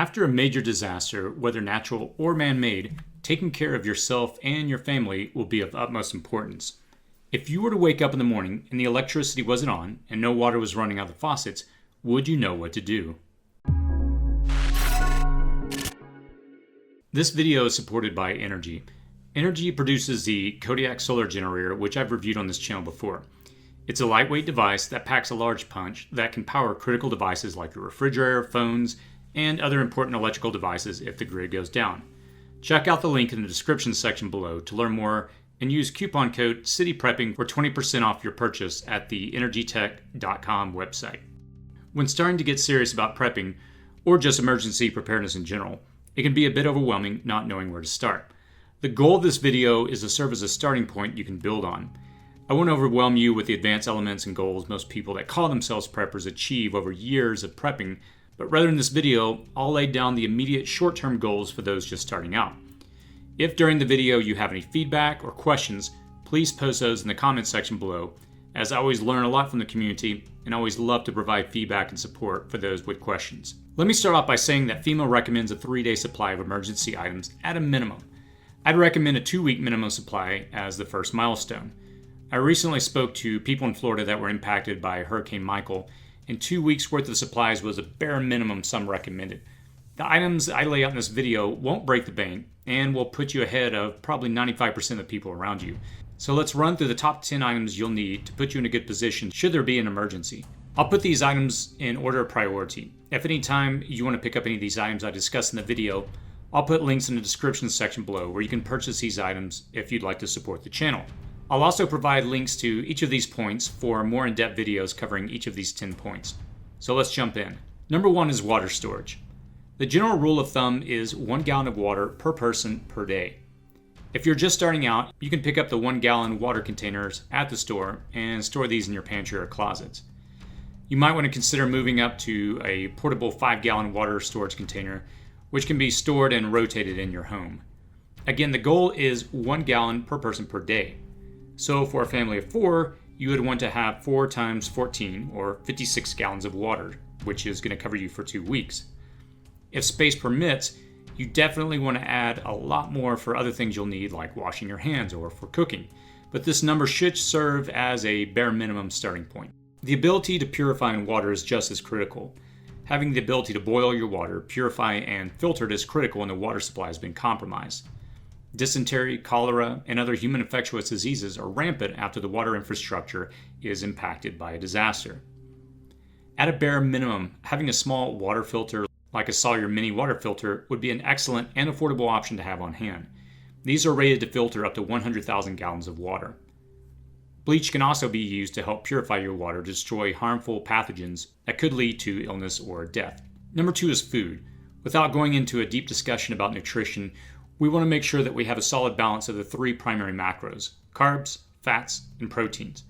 After a major disaster, whether natural or man-made, taking care of yourself and your family will be of utmost importance. If you were to wake up in the morning and the electricity wasn't on and no water was running out of the faucets, would you know what to do? This video is supported by Energy. Energy produces the Kodiak solar generator, which I've reviewed on this channel before. It's a lightweight device that packs a large punch that can power critical devices like your refrigerator, phones, and other important electrical devices if the grid goes down. Check out the link in the description section below to learn more and use coupon code CITYPREPPING for 20% off your purchase at the energytech.com website. When starting to get serious about prepping, or just emergency preparedness in general, it can be a bit overwhelming not knowing where to start. The goal of this video is to serve as a starting point you can build on. I won't overwhelm you with the advanced elements and goals most people that call themselves preppers achieve over years of prepping, but rather in this video, I'll lay down the immediate short-term goals for those just starting out. If during the video you have any feedback or questions, please post those in the comments section below, as I always learn a lot from the community and always love to provide feedback and support for those with questions. Let me start off by saying that FEMA recommends a 3-day supply of emergency items at a minimum. I'd recommend a 2-week minimum supply as the first milestone. I recently spoke to people in Florida that were impacted by Hurricane Michael, and 2 weeks worth of supplies was a bare minimum some recommended. The items I lay out in this video won't break the bank and will put you ahead of probably 95% of the people around you. So let's run through the top 10 items you'll need to put you in a good position should there be an emergency. I'll put these items in order of priority. If any time you want to pick up any of these items I discussed in the video, I'll put links in the description section below where you can purchase these items if you'd like to support the channel. I'll also provide links to each of these points for more in-depth videos covering each of these 10 points. So let's jump in. Number 1 is water storage. The general rule of thumb is 1 gallon of water per person per day. If you're just starting out, you can pick up the 1 gallon water containers at the store and store these in your pantry or closets. You might want to consider moving up to a portable 5 gallon water storage container, which can be stored and rotated in your home. Again, the goal is 1 gallon per person per day. So for a family of 4, you would want to have 4 times 14 or 56 gallons of water, which is going to cover you for 2 weeks. If space permits, you definitely want to add a lot more for other things you'll need like washing your hands or for cooking, but this number should serve as a bare minimum starting point. The ability to purify in water is just as critical. Having the ability to boil your water, purify, and filter it is critical when the water supply has been compromised. Dysentery, cholera, and other human infectious diseases are rampant after the water infrastructure is impacted by a disaster. At a bare minimum, having a small water filter like a Sawyer mini water filter would be an excellent and affordable option to have on hand. These are rated to filter up to 100,000 gallons of water. Bleach can also be used to help purify your water to destroy harmful pathogens that could lead to illness or death. Number 2 is food. Without going into a deep discussion about nutrition, we want to make sure that we have a solid balance of the 3 primary macros: carbs, fats, and proteins.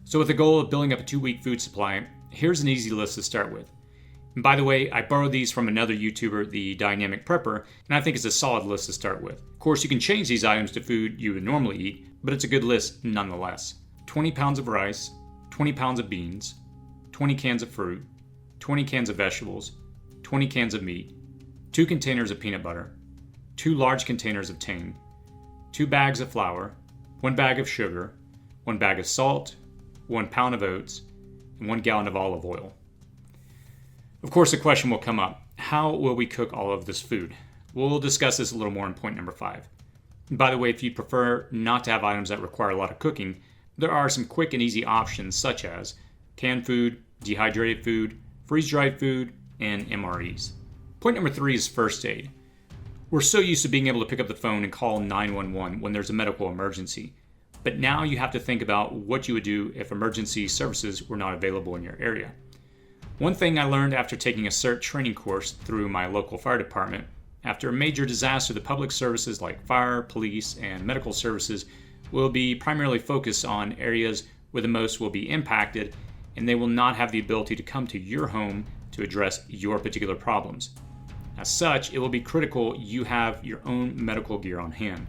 So with the goal of building up a 2-week food supply, here's an easy list to start with. And by the way, I borrowed these from another YouTuber, the Dynamic Prepper, and I think it's a solid list to start with. Of course, you can change these items to food you would normally eat, but it's a good list nonetheless. 20 pounds of rice, 20 pounds of beans, 20 cans of fruit, 20 cans of vegetables, 20 cans of meat, 2 containers of peanut butter, 2 large containers of Tang, 2 bags of flour, 1 bag of sugar, 1 bag of salt, 1 pound of oats, and 1 gallon of olive oil. Of course, the question will come up, how will we cook all of this food? We'll discuss this a little more in point number 5. And by the way, if you prefer not to have items that require a lot of cooking, there are some quick and easy options such as canned food, dehydrated food, freeze-dried food, and MREs. Point number 3 is first aid. We're so used to being able to pick up the phone and call 911 when there's a medical emergency, but now you have to think about what you would do if emergency services were not available in your area. One thing I learned after taking a CERT training course through my local fire department, after a major disaster, the public services like fire, police, and medical services will be primarily focused on areas where the most will be impacted, and they will not have the ability to come to your home to address your particular problems. As such, it will be critical you have your own medical gear on hand.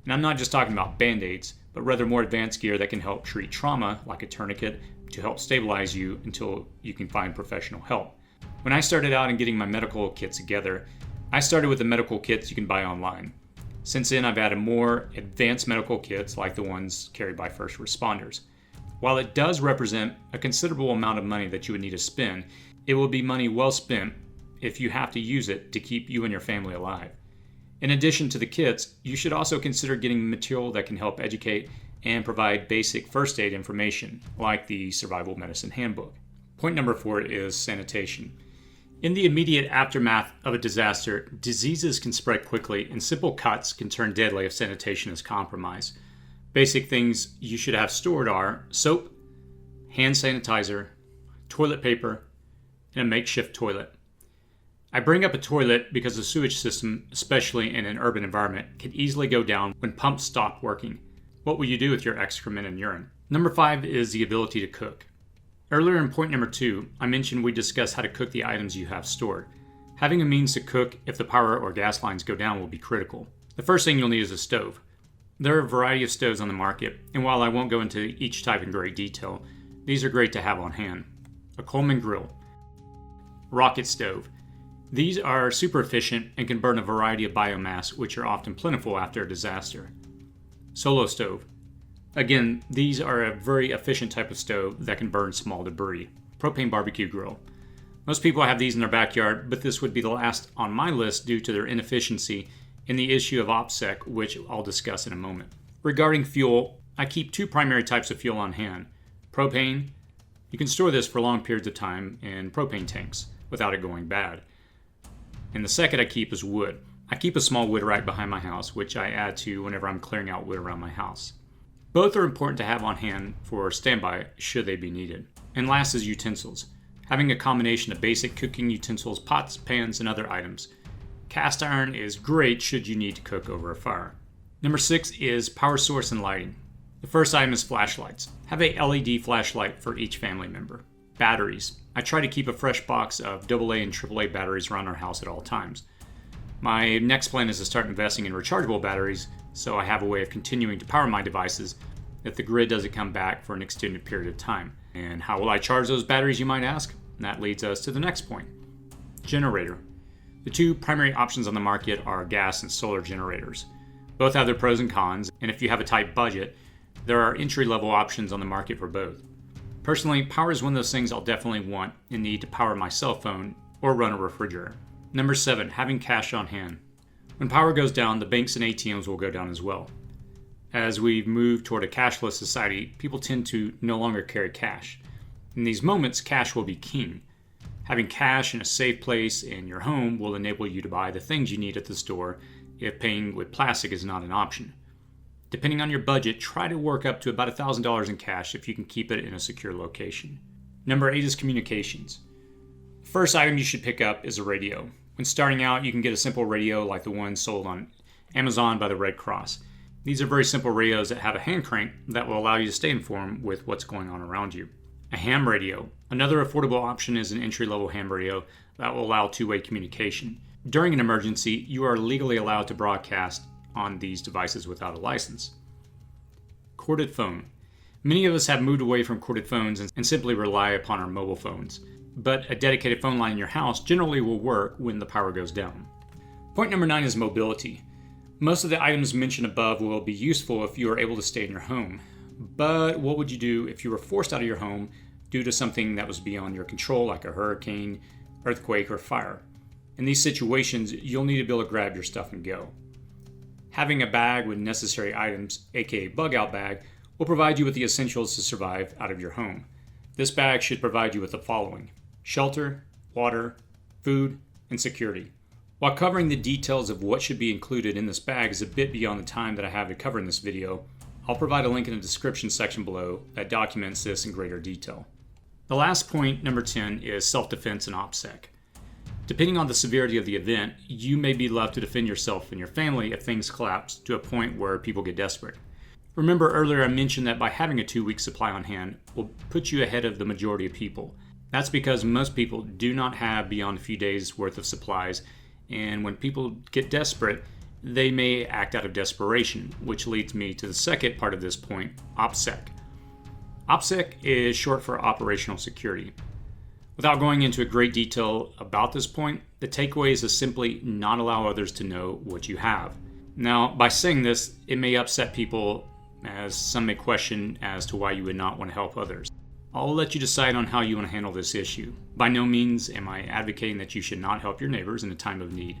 And I'm not just talking about band-aids, but rather more advanced gear that can help treat trauma, like a tourniquet, to help stabilize you until you can find professional help. When I started out in getting my medical kit together, I started with the medical kits you can buy online. Since then, I've added more advanced medical kits like the ones carried by first responders. While it does represent a considerable amount of money that you would need to spend, it will be money well spent if you have to use it to keep you and your family alive. In addition to the kits, you should also consider getting material that can help educate and provide basic first aid information, like the Survival Medicine Handbook. Point number 4 is sanitation. In the immediate aftermath of a disaster, diseases can spread quickly and simple cuts can turn deadly if sanitation is compromised. Basic things you should have stored are soap, hand sanitizer, toilet paper, and a makeshift toilet. I bring up a toilet because the sewage system, especially in an urban environment, can easily go down when pumps stop working. What will you do with your excrement and urine? Number 5 is the ability to cook. Earlier in point number 2, I mentioned we discussed how to cook the items you have stored. Having a means to cook if the power or gas lines go down will be critical. The first thing you'll need is a stove. There are a variety of stoves on the market, and while I won't go into each type in great detail, these are great to have on hand. A Coleman grill. Rocket stove. These are super efficient and can burn a variety of biomass, which are often plentiful after a disaster. Solo stove. Again, these are a very efficient type of stove that can burn small debris. Propane barbecue grill. Most people have these in their backyard, but this would be the last on my list due to their inefficiency and the issue of OPSEC, which I'll discuss in a moment. Regarding fuel, I keep 2 primary types of fuel on hand. Propane. You can store this for long periods of time in propane tanks without it going bad. And the second I keep is wood. I keep a small wood rack behind my house, which I add to whenever I'm clearing out wood around my house. Both are important to have on hand for standby should they be needed. And last is utensils. Having a combination of basic cooking utensils, pots, pans, and other items. Cast iron is great should you need to cook over a fire. Number 6 is power source and lighting. The first item is flashlights. Have a LED flashlight for each family member. Batteries. I try to keep a fresh box of AA and AAA batteries around our house at all times. My next plan is to start investing in rechargeable batteries so I have a way of continuing to power my devices if the grid doesn't come back for an extended period of time. And how will I charge those batteries, you might ask? And that leads us to the next point. Generator. The 2 primary options on the market are gas and solar generators. Both have their pros and cons, and if you have a tight budget, there are entry-level options on the market for both. Personally, power is one of those things I'll definitely want and need to power my cell phone or run a refrigerator. Number 7, having cash on hand. When power goes down, the banks and ATMs will go down as well. As we've moved toward a cashless society, people tend to no longer carry cash. In these moments, cash will be king. Having cash in a safe place in your home will enable you to buy the things you need at the store if paying with plastic is not an option. Depending on your budget, try to work up to about $1,000 in cash if you can keep it in a secure location. Number 8 is communications. The first item you should pick up is a radio. When starting out, you can get a simple radio like the one sold on Amazon by the Red Cross. These are very simple radios that have a hand crank that will allow you to stay informed with what's going on around you. A ham radio. Another affordable option is an entry-level ham radio that will allow two-way communication. During an emergency, you are legally allowed to broadcast on these devices without a license. Corded phone. Many of us have moved away from corded phones and simply rely upon our mobile phones. But a dedicated phone line in your house generally will work when the power goes down. Point number 9 is mobility. Most of the items mentioned above will be useful if you are able to stay in your home. But what would you do if you were forced out of your home due to something that was beyond your control, like a hurricane, earthquake, or fire? In these situations, you'll need to be able to grab your stuff and go. Having a bag with necessary items, aka bug-out bag, will provide you with the essentials to survive out of your home. This bag should provide you with the following: shelter, water, food, and security. While covering the details of what should be included in this bag is a bit beyond the time that I have to cover in this video, I'll provide a link in the description section below that documents this in greater detail. The last point, number 10, is self-defense and OPSEC. Depending on the severity of the event, you may be left to defend yourself and your family if things collapse to a point where people get desperate. Remember earlier I mentioned that by having a 2-week supply on hand will put you ahead of the majority of people. That's because most people do not have beyond a few days worth of supplies, and when people get desperate, they may act out of desperation, which leads me to the second part of this point, OPSEC. OPSEC is short for operational security. Without going into great detail about this point, the takeaway is to simply not allow others to know what you have. Now, by saying this, it may upset people, as some may question as to why you would not want to help others. I'll let you decide on how you want to handle this issue. By no means am I advocating that you should not help your neighbors in a time of need,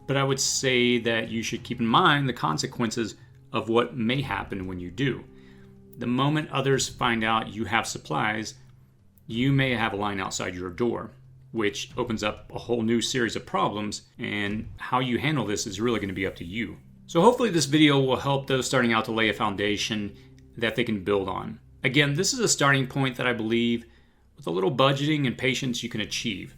but I would say that you should keep in mind the consequences of what may happen when you do. The moment others find out you have supplies, you may have a line outside your door, which opens up a whole new series of problems, and how you handle this is really going to be up to you. So hopefully this video will help those starting out to lay a foundation that they can build on. Again, this is a starting point that I believe with a little budgeting and patience you can achieve.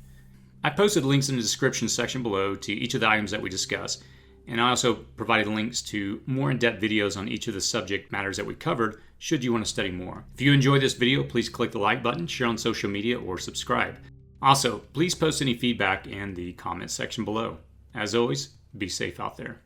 I posted links in the description section below to each of the items that we discussed, and I also provided links to more in-depth videos on each of the subject matters that we covered should you want to study more. If you enjoyed this video, please click the like button, share on social media, or subscribe. Also, please post any feedback in the comment section below. As always, be safe out there.